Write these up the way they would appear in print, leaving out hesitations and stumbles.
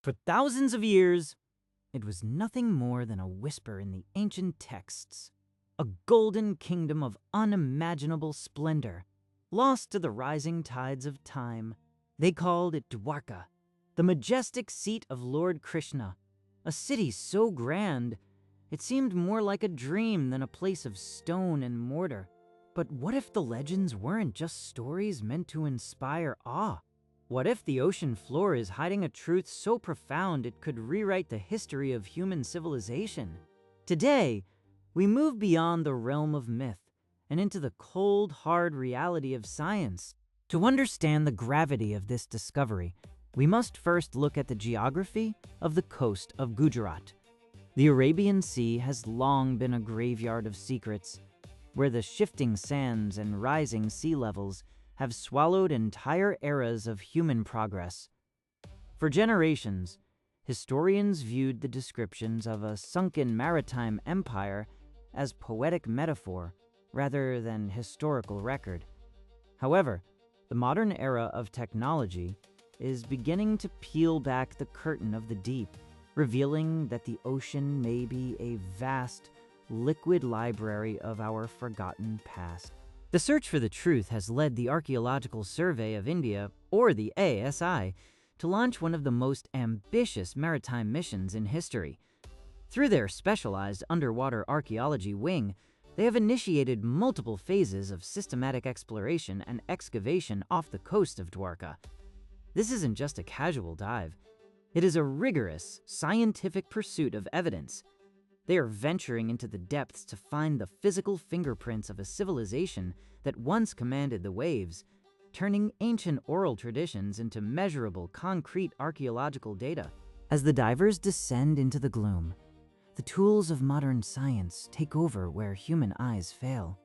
For thousands of years, it was nothing more than a whisper in the ancient texts, a golden kingdom of unimaginable splendor, lost to the rising tides of time. They called it Dwarka, the majestic seat of Lord Krishna, a city so grand it seemed more like a dream than a place of stone and mortar. But what if the legends weren't just stories meant to inspire awe? What if the ocean floor is hiding a truth so profound it could rewrite the history of human civilization? Today, we move beyond the realm of myth and into the cold, hard reality of science. To understand the gravity of this discovery, we must first look at the geography of the coast of Gujarat. The Arabian Sea has long been a graveyard of secrets, where the shifting sands and rising sea levels have swallowed entire eras of human progress. For generations, historians viewed the descriptions of a sunken maritime empire as poetic metaphor rather than historical record. However, the modern era of technology is beginning to peel back the curtain of the deep, revealing that the ocean may be a vast, liquid library of our forgotten past. The search for the truth has led the Archaeological Survey of India, or the ASI, to launch one of the most ambitious maritime missions in history. Through their specialized underwater archaeology wing, they have initiated multiple phases of systematic exploration and excavation off the coast of Dwarka. This isn't just a casual dive. It is a rigorous, scientific pursuit of evidence. They are venturing into the depths to find the physical fingerprints of a civilization that once commanded the waves, turning ancient oral traditions into measurable, concrete archaeological data. As the divers descend into the gloom, the tools of modern science take over where human eyes fail.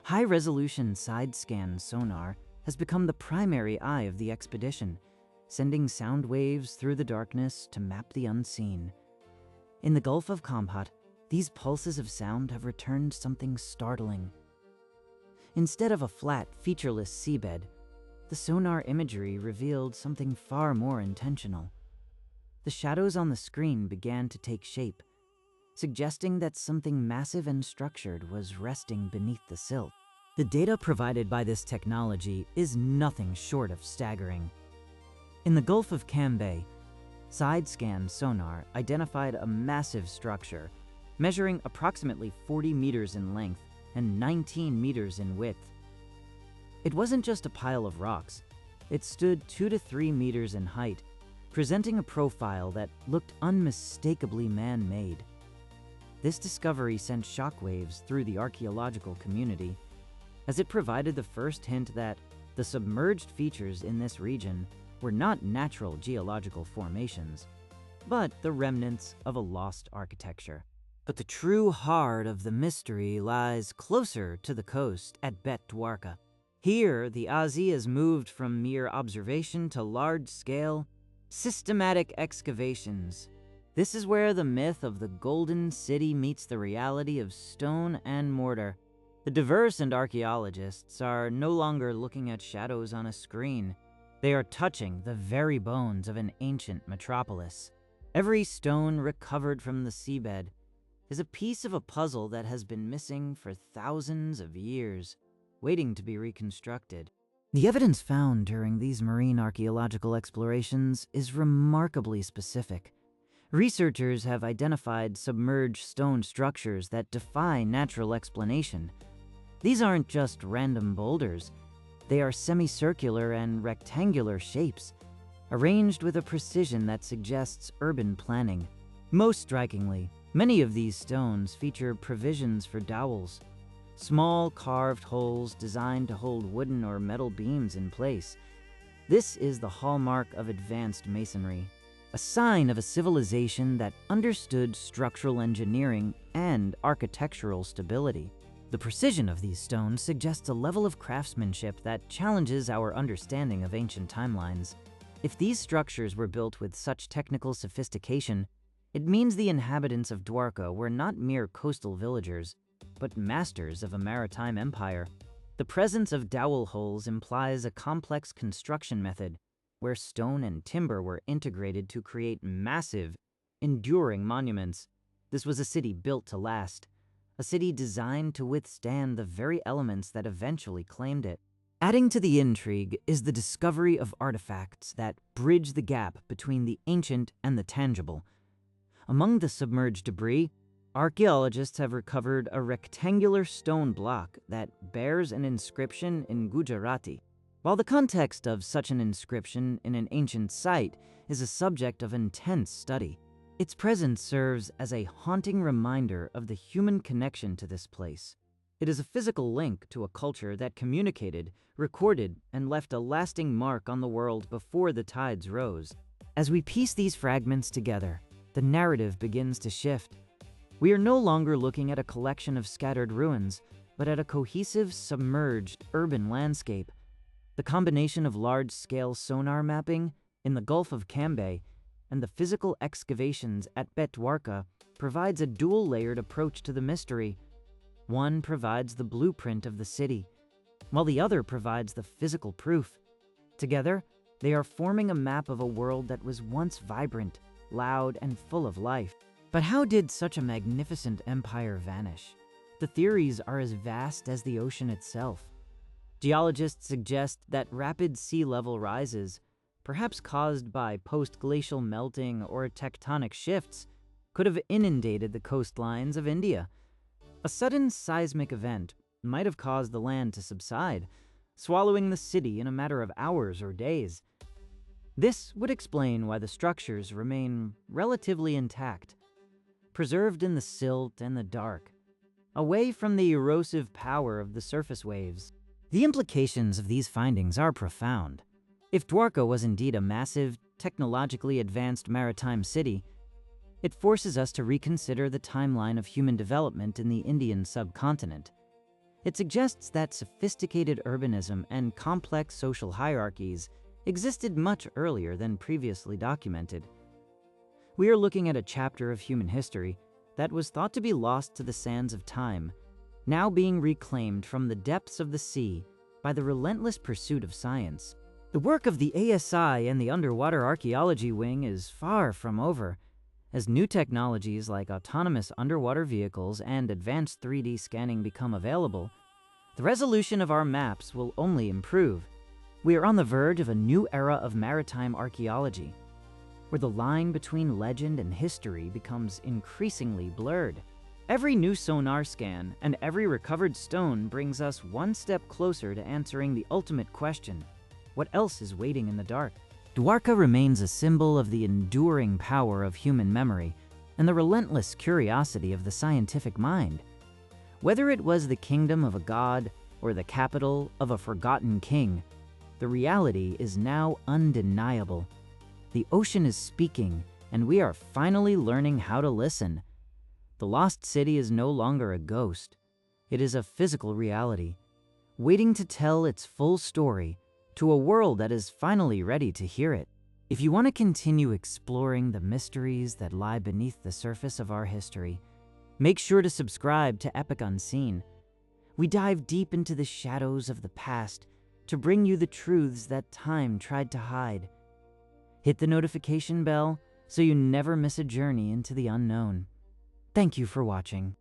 High-resolution side-scan sonar has become the primary eye of the expedition, sending sound waves through the darkness to map the unseen. In the Gulf of Kamhat, these pulses of sound have returned something startling. Instead of a flat, featureless seabed, the sonar imagery revealed something far more intentional. The shadows on the screen began to take shape, suggesting that something massive and structured was resting beneath the silt. The data provided by this technology is nothing short of staggering. In the Gulf of Cambay, side-scan sonar identified a massive structure measuring approximately 40 meters in length and 19 meters in width. It wasn't just a pile of rocks. It stood 2 to 3 meters in height, presenting a profile that looked unmistakably man-made. This discovery sent shockwaves through the archaeological community, as it provided the first hint that the submerged features in this region were not natural geological formations, but the remnants of a lost architecture. But the true heart of the mystery lies closer to the coast at Bet Dwarka. Here, the ASI has moved from mere observation to large-scale, systematic excavations. This is where the myth of the Golden City meets the reality of stone and mortar. The diverse and archaeologists are no longer looking at shadows on a screen. They are touching the very bones of an ancient metropolis. Every stone recovered from the seabed is a piece of a puzzle that has been missing for thousands of years, waiting to be reconstructed. The evidence found during these marine archaeological explorations is remarkably specific. Researchers have identified submerged stone structures that defy natural explanation. These aren't just random boulders. They are semicircular and rectangular shapes, arranged with a precision that suggests urban planning. Most strikingly, many of these stones feature provisions for dowels, small carved holes designed to hold wooden or metal beams in place. This is the hallmark of advanced masonry, a sign of a civilization that understood structural engineering and architectural stability. The precision of these stones suggests a level of craftsmanship that challenges our understanding of ancient timelines. If these structures were built with such technical sophistication, it means the inhabitants of Dwarka were not mere coastal villagers, but masters of a maritime empire. The presence of dowel holes implies a complex construction method, where stone and timber were integrated to create massive, enduring monuments. This was a city built to last, a city designed to withstand the very elements that eventually claimed it. Adding to the intrigue is the discovery of artifacts that bridge the gap between the ancient and the tangible. Among the submerged debris, archaeologists have recovered a rectangular stone block that bears an inscription in Gujarati. While the context of such an inscription in an ancient site is a subject of intense study, its presence serves as a haunting reminder of the human connection to this place. It is a physical link to a culture that communicated, recorded, and left a lasting mark on the world before the tides rose. As we piece these fragments together, the narrative begins to shift. We are no longer looking at a collection of scattered ruins, but at a cohesive, submerged, urban landscape. The combination of large-scale sonar mapping in the Gulf of Cambay and the physical excavations at Dwarka provides a dual-layered approach to the mystery. One provides the blueprint of the city, while the other provides the physical proof. Together, they are forming a map of a world that was once vibrant, loud, and full of life. But how did such a magnificent empire vanish? The theories are as vast as the ocean itself. Geologists suggest that rapid sea level rises, perhaps caused by post-glacial melting or tectonic shifts, could have inundated the coastlines of India. A sudden seismic event might have caused the land to subside, swallowing the city in a matter of hours or days. This would explain why the structures remain relatively intact, preserved in the silt and the dark, away from the erosive power of the surface waves. The implications of these findings are profound. If Dwarka was indeed a massive, technologically advanced maritime city, it forces us to reconsider the timeline of human development in the Indian subcontinent. It suggests that sophisticated urbanism and complex social hierarchies existed much earlier than previously documented. We are looking at a chapter of human history that was thought to be lost to the sands of time, now being reclaimed from the depths of the sea by the relentless pursuit of science. The work of the ASI and the Underwater Archaeology Wing is far from over. As new technologies like autonomous underwater vehicles and advanced 3D scanning become available, the resolution of our maps will only improve. We are on the verge of a new era of maritime archaeology, where the line between legend and history becomes increasingly blurred. Every new sonar scan and every recovered stone brings us one step closer to answering the ultimate question: what else is waiting in the dark? Dwarka remains a symbol of the enduring power of human memory and the relentless curiosity of the scientific mind. Whether it was the kingdom of a god or the capital of a forgotten king, the reality is now undeniable. The ocean is speaking, and we are finally learning how to listen. The lost city is no longer a ghost. It is a physical reality, waiting to tell its full story to a world that is finally ready to hear it. If you want to continue exploring the mysteries that lie beneath the surface of our history, make sure to subscribe to Epoch Unseen. We dive deep into the shadows of the past to bring you the truths that time tried to hide. Hit the notification bell so you never miss a journey into the unknown. Thank you for watching.